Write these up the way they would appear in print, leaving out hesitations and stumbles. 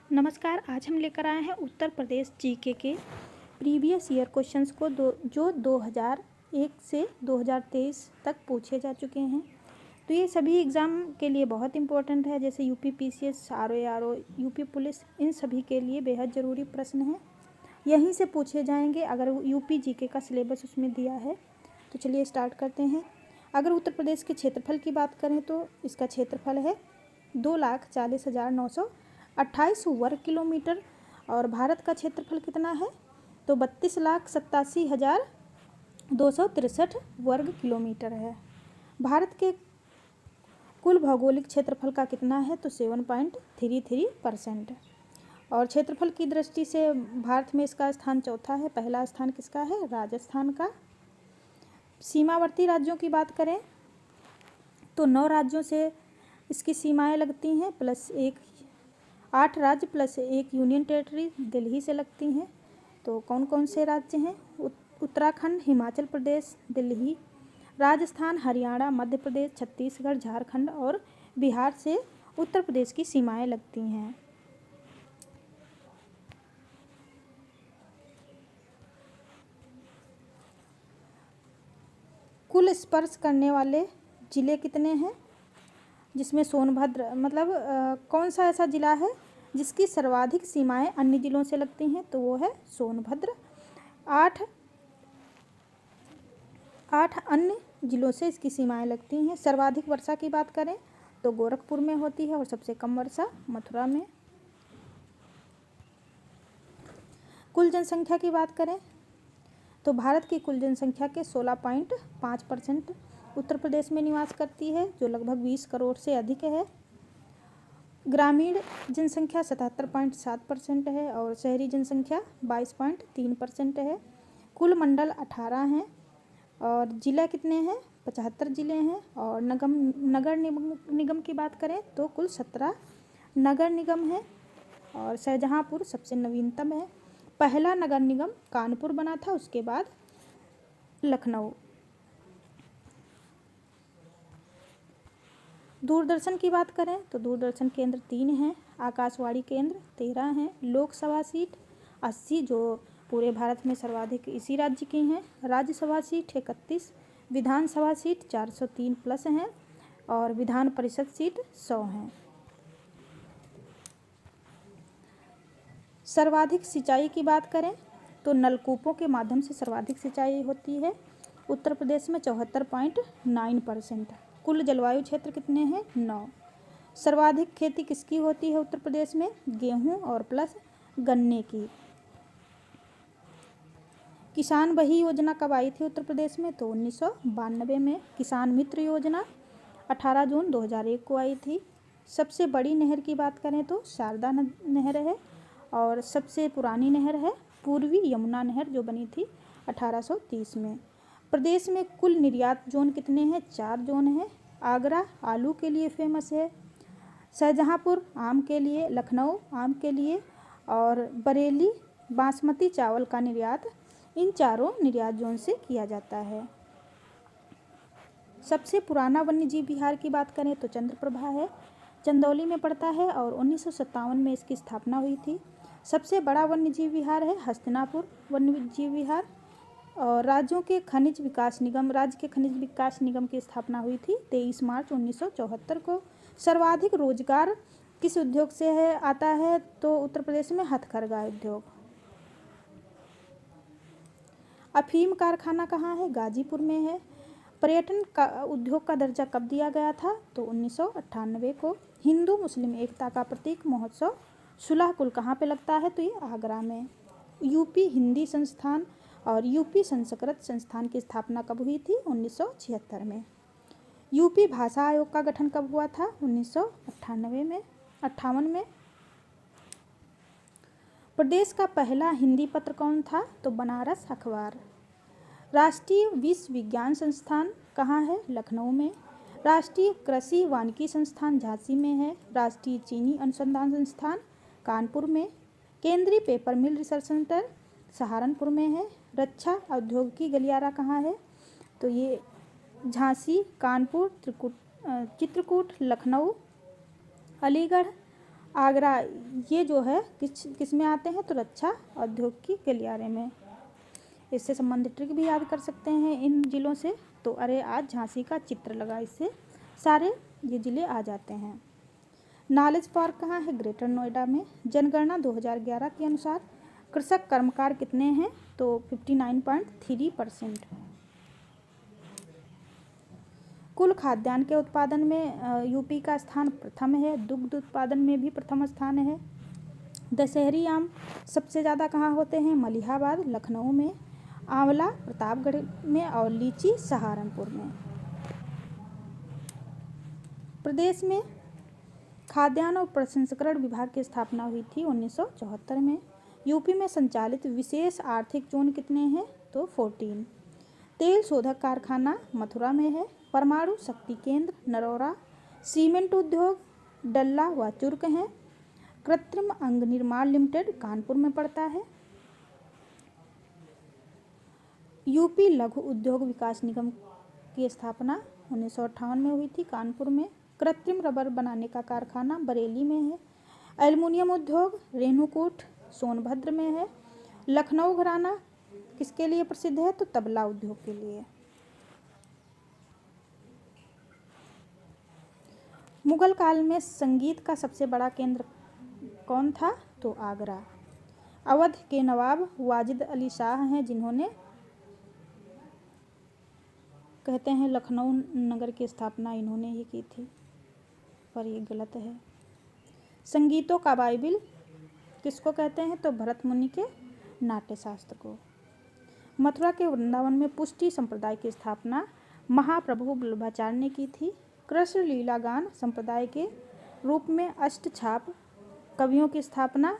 नमस्कार। आज हम लेकर आए हैं उत्तर प्रदेश जीके के प्रीवियस ईयर क्वेश्चंस को जो 2001 से 2023 तक पूछे जा चुके हैं। तो ये सभी एग्ज़ाम के लिए बहुत इंपॉर्टेंट है, जैसे UP PCS, RO, UP police, इन सभी के लिए बेहद ज़रूरी प्रश्न हैं। यहीं से पूछे जाएंगे अगर यूपी जीके का सिलेबस उसमें दिया है। तो चलिए स्टार्ट करते हैं। अगर उत्तर प्रदेश के क्षेत्रफल की बात करें तो इसका क्षेत्रफल है 2,40,928 वर्ग किलोमीटर। और भारत का क्षेत्रफल कितना है तो 32,87,263 वर्ग किलोमीटर है। भारत के कुल भौगोलिक क्षेत्रफल का कितना है तो 7.33%। और क्षेत्रफल की दृष्टि से भारत में इसका स्थान चौथा है। पहला स्थान किसका है? राजस्थान का। सीमावर्ती राज्यों की बात करें तो 9 राज्यों से इसकी सीमाएं लगती हैं, प्लस 8 राज्य प्लस 1 यूनियन टेरिटरी दिल्ली से लगती हैं। तो कौन कौन से राज्य हैं? उत्तराखंड, हिमाचल प्रदेश, दिल्ली, राजस्थान, हरियाणा, मध्य प्रदेश, छत्तीसगढ़, झारखंड और बिहार से उत्तर प्रदेश की सीमाएं लगती हैं। कुल स्पर्श करने वाले ज़िले कितने हैं? जिसमें सोनभद्र कौन सा ऐसा ज़िला है जिसकी सर्वाधिक सीमाएं अन्य ज़िलों से लगती हैं तो वो है सोनभद्र। 8 अन्य ज़िलों से इसकी सीमाएं लगती हैं। सर्वाधिक वर्षा की बात करें तो गोरखपुर में होती है और सबसे कम वर्षा मथुरा में। कुल जनसंख्या की बात करें तो भारत की कुल जनसंख्या के 16.5% उत्तर प्रदेश में निवास करती है, जो लगभग 20 करोड़ से अधिक है। ग्रामीण जनसंख्या 77.7% है और शहरी जनसंख्या 22.3% है। कुल मंडल 18 हैं और ज़िला कितने हैं? 75 ज़िले हैं। और नगर निगम की बात करें तो कुल 17 नगर निगम है और शाहजहाँपुर सबसे नवीनतम है। पहला नगर निगम कानपुर बना था, उसके बाद लखनऊ। दूरदर्शन की बात करें तो दूरदर्शन केंद्र 3 हैं, आकाशवाणी केंद्र 13 हैं। लोकसभा सीट 80 जो पूरे भारत में सर्वाधिक इसी राज्य की हैं। राज्यसभा सीट 31, विधानसभा सीट 403 प्लस हैं और विधान परिषद सीट 100 हैं। सर्वाधिक सिंचाई की बात करें तो नलकूपों के माध्यम से सर्वाधिक सिंचाई होती है उत्तर प्रदेश में 74.9%। कुल जलवायु क्षेत्र कितने हैं? 9। सर्वाधिक खेती किसकी होती है उत्तर प्रदेश में? गेहूं और प्लस गन्ने की। किसान वही योजना कब आई थी उत्तर प्रदेश में तो 1992 में। किसान मित्र योजना 18 जून 2001 को आई थी। सबसे बड़ी नहर की बात करें तो शारदा नहर है और सबसे पुरानी नहर है पूर्वी यमुना नहर जो बनी थी 1830 में। प्रदेश में कुल निर्यात जोन कितने हैं? 4 जोन हैं। आगरा आलू के लिए फेमस है, शाहजहाँपुर आम के लिए, लखनऊ आम के लिए और बरेली बासमती चावल का निर्यात इन चारों निर्यात जोन से किया जाता है। सबसे पुराना वन्यजीव विहार की बात करें तो चंद्रप्रभा है, चंदौली में पड़ता है और 1957 में इसकी स्थापना हुई थी। सबसे बड़ा वन्यजीव विहार है हस्तिनापुर वन्यजीव विहार। और राज्य के खनिज विकास निगम की स्थापना हुई थी 23 मार्च 1974 को। सर्वाधिक रोजगार किस उद्योग से आता है तो उत्तर प्रदेश में हथकरघा उद्योग। अफीम कारखाना कहाँ है? गाजीपुर में है। पर्यटन का उद्योग का दर्जा कब दिया गया था तो 1998 को। हिंदू मुस्लिम एकता का प्रतीक महोत्सव सुलह कुल कहाँ पे लगता है तो ये आगरा में। यूपी हिंदी संस्थान और यूपी संस्कृत संस्थान की स्थापना कब हुई थी? 1976 में। यूपी भाषा आयोग का गठन कब हुआ था? 1958 में। प्रदेश का पहला हिंदी पत्र कौन था तो बनारस अखबार। राष्ट्रीय विश्व विज्ञान संस्थान कहाँ है? लखनऊ में। राष्ट्रीय कृषि वानिकी संस्थान झांसी में है। राष्ट्रीय चीनी अनुसंधान संस्थान कानपुर में। केंद्रीय पेपर मिल रिसर्च सेंटर सहारनपुर में है। रक्षा औद्योगिकी गलियारा कहाँ है तो ये झांसी, कानपुर, चित्रकूट, लखनऊ, अलीगढ़ आगरा, ये जो है किस में आते हैं तो रक्षा औद्योगिक के गलियारे में। इससे संबंधित ट्रिक भी याद कर सकते हैं इन जिलों से। तो अरे आज झांसी का चित्र लगा, इससे सारे ये जिले आ जाते हैं। नॉलेज पार्क कहाँ है? ग्रेटर नोएडा में। जनगणना 2011 के अनुसार कृषक कर्मकार कितने हैं तो 59.3%। कुल खाद्यान्न के उत्पादन में यूपी का स्थान प्रथम है। दुग्ध उत्पादन में भी प्रथम स्थान है। दशहरी आम सबसे ज़्यादा कहाँ होते हैं? मलिहाबाद, लखनऊ में, आंवला प्रतापगढ़ में और लीची सहारनपुर में। प्रदेश में खाद्यान्न और प्रसंस्करण विभाग की स्थापना हुई थी 1974 में। यूपी में संचालित विशेष आर्थिक जोन कितने हैं तो 14। तेल शोधक कारखाना मथुरा में है। परमाणु शक्ति केंद्र नरौरा। सीमेंट उद्योग डल्ला व चुर्क हैं। कृत्रिम अंग निर्माण लिमिटेड कानपुर में पड़ता है। यूपी लघु उद्योग विकास निगम की स्थापना 1958 में हुई थी कानपुर में। कृत्रिम रबर बनाने का कारखाना बरेली में है। एल्युमिनियम उद्योग रेणुकूट सोनभद्र में है। लखनऊ घराना किसके लिए प्रसिद्ध है तो तबला उद्योग के लिए। मुगल काल में संगीत का सबसे बड़ा केंद्र कौन था तो आगरा। अवध के नवाब वाजिद अली शाह हैं जिन्होंने कहते हैं लखनऊ नगर की स्थापना इन्होंने ही की थी, पर ये गलत है। संगीतों का बाइबिल किसको कहते हैं तो भरत मुनि के नाट्य शास्त्र को। मथुरा के वृंदावन में पुष्टि संप्रदाय की स्थापना महाप्रभु वल्लभाचार्य ने की थी। कृष्ण लीला गान संप्रदाय के रूप में अष्टछाप कवियों की स्थापना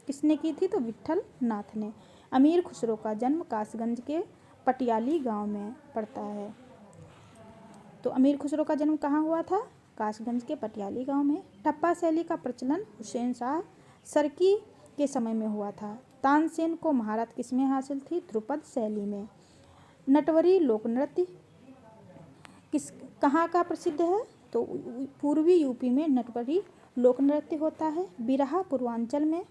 किसने की थी तो विट्ठल नाथ ने। अमीर खुसरो का जन्म कासगंज के पटियाली गांव में पड़ता है। तो अमीर खुसरो का जन्म कहाँ हुआ था? कासगंज के पटियाली गांव में। ठप्पा शैली का प्रचलन हुसैन शाह सरकी के समय में हुआ था। तानसेन को महारत किसमें हासिल थी? ध्रुपद शैली में। नटवरी लोक नृत्य कहाँ का प्रसिद्ध है तो पूर्वी यूपी में नटवरी लोक नृत्य होता है। बिरहा पूर्वांचल में।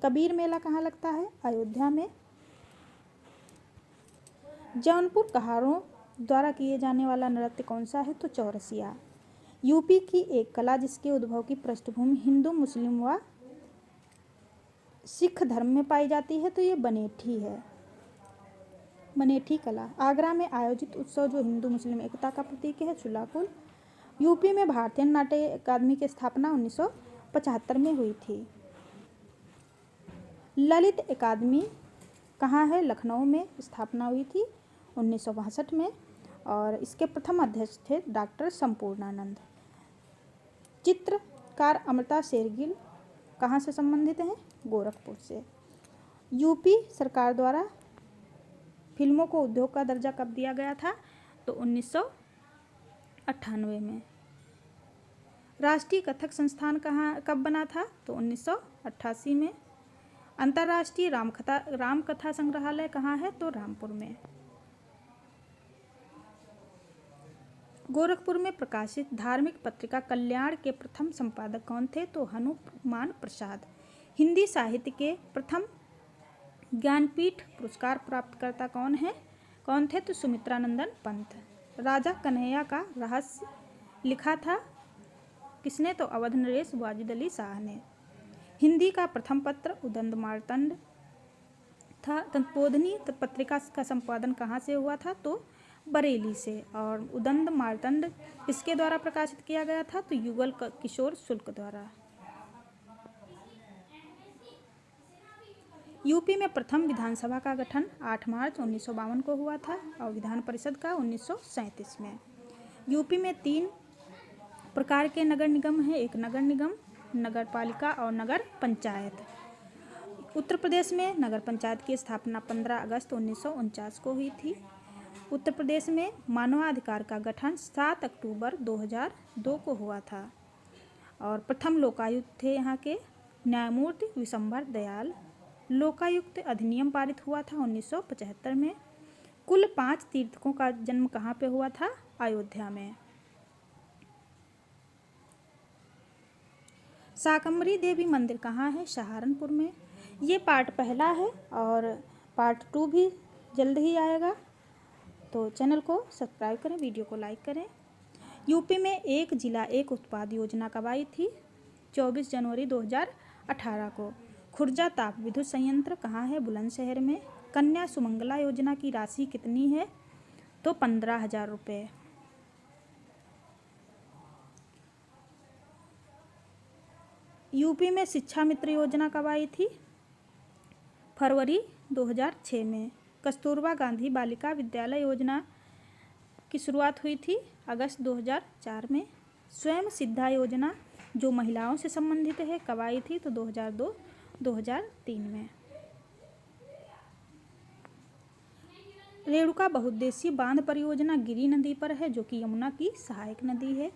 कबीर मेला कहाँ लगता है? अयोध्या में। जौनपुर कहारों द्वारा किए जाने वाला नृत्य कौन सा है तो चौरसिया। यूपी की एक कला जिसके उद्भव की पृष्ठभूमि हिंदू मुस्लिम व सिख धर्म में पाई जाती है तो ये बनेठी है, बनेठी कला। आगरा में आयोजित उत्सव जो हिंदू मुस्लिम एकता का प्रतीक है शुलाकुल। यूपी में भारतीय नाट्य अकादमी की स्थापना 1975 में हुई थी। ललित अकादमी कहाँ है? लखनऊ में स्थापना हुई थी 1962 में और इसके प्रथम अध्यक्ष थे डॉक्टर संपूर्णानंद। चित्रकार अमृता शेरगिल कहाँ से संबंधित हैं? गोरखपुर से। यूपी सरकार द्वारा फिल्मों को उद्योग का दर्जा कब दिया गया था तो 1998 में। राष्ट्रीय कथक संस्थान कब बना था तो 1988 में। अंतर्राष्ट्रीय रामकथा संग्रहालय कहाँ है तो रामपुर में। गोरखपुर में प्रकाशित धार्मिक पत्रिका कल्याण के प्रथम संपादक कौन थे तो हनुमान प्रसाद। हिंदी साहित्य के प्रथम ज्ञानपीठ पुरस्कार प्राप्तकर्ता कौन थे तो सुमित्रानंदन पंत। राजा कन्हैया का रहस्य लिखा था किसने तो अवध नरेश वाजिद अली शाह ने। हिंदी का प्रथम पत्र उदंड मार्तंड था। तत्पोधनी पत्रिका का संपादन कहाँ से हुआ था तो बरेली से। और उदंड मार्तंड किसके द्वारा प्रकाशित किया गया था तो युगल किशोर शुक्ल द्वारा। यूपी में प्रथम विधानसभा का गठन 8 मार्च 1952 को हुआ था और विधान परिषद का 1937 में। यूपी में 3 प्रकार के नगर निगम हैं, एक नगर निगम, नगर पालिका और नगर पंचायत। उत्तर प्रदेश में नगर पंचायत की स्थापना 15 अगस्त 1949 को हुई थी। उत्तर प्रदेश में मानवाधिकार का गठन 7 अक्टूबर 2002 को हुआ था और प्रथम लोकायुक्त थे यहाँ के न्यायमूर्ति विशंभर दयाल। लोकायुक्त अधिनियम पारित हुआ था 1975 में। कुल 5 तीर्थकों का जन्म कहाँ पे हुआ था? अयोध्या में। शाकंभरी देवी मंदिर कहाँ है? सहारनपुर में। ये पार्ट पहला है और पार्ट 2 भी जल्द ही आएगा, तो चैनल को सब्सक्राइब करें, वीडियो को लाइक करें। यूपी में एक जिला एक उत्पाद योजना कब आई थी? 24 जनवरी 2018 को। खुर्जा ताप विद्युत संयंत्र कहाँ है? बुलंदशहर में। कन्या सुमंगला योजना की राशि कितनी है? तो 15,000 रुपये। यूपी में शिक्षा मित्र योजना कब आई थी? फरवरी 2006 में। कस्तूरबा गांधी बालिका विद्यालय योजना की शुरुआत हुई थी अगस्त 2004 में। स्वयं सिद्धा योजना जो महिलाओं से संबंधित है कब आई थी? तो 2002-2003 में। रेणुका बहुउद्देशीय बांध परियोजना गिरि नदी पर है जो कि यमुना की सहायक नदी है।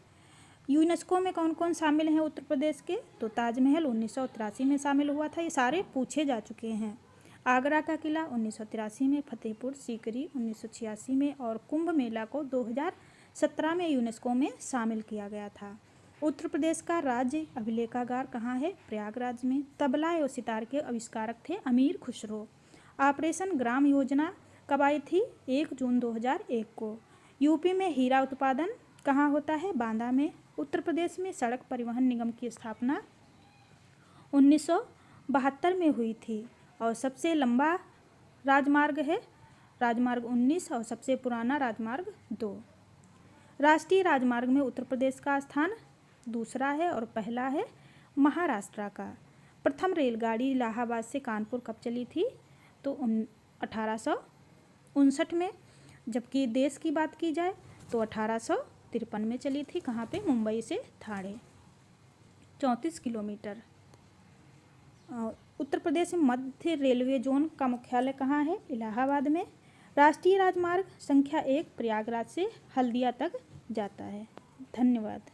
यूनेस्को में कौन कौन शामिल हैं उत्तर प्रदेश के? तो ताजमहल 1983 में शामिल हुआ था, ये सारे पूछे जा चुके हैं। आगरा का किला 1983 में, फतेहपुर सीकरी 1986 में और कुंभ मेला को 2017 में यूनेस्को में शामिल किया गया था। उत्तर प्रदेश का राज्य अभिलेखागार कहाँ है? प्रयागराज में। तबला एवं सितार के आविष्कारक थे अमीर खुसरो। ऑपरेशन ग्राम योजना कब आई थी? 1 जून 2001 को। यूपी में हीरा उत्पादन कहाँ होता है? बांदा में। उत्तर प्रदेश में सड़क परिवहन निगम की स्थापना 1972 में हुई थी और सबसे लंबा राजमार्ग है राजमार्ग 19 और सबसे पुराना राजमार्ग 2। राष्ट्रीय राजमार्ग में उत्तर प्रदेश का स्थान दूसरा है और पहला है महाराष्ट्र का। प्रथम रेलगाड़ी इलाहाबाद से कानपुर कब चली थी? तो 1859 में। जबकि देश की बात की जाए तो 1853 में चली थी। कहाँ पे? मुंबई से ठाणे, 34 किलोमीटर। उत्तर प्रदेश में मध्य रेलवे जोन का मुख्यालय कहाँ है? इलाहाबाद में। राष्ट्रीय राजमार्ग संख्या 1 प्रयागराज से हल्दिया तक जाता है। धन्यवाद।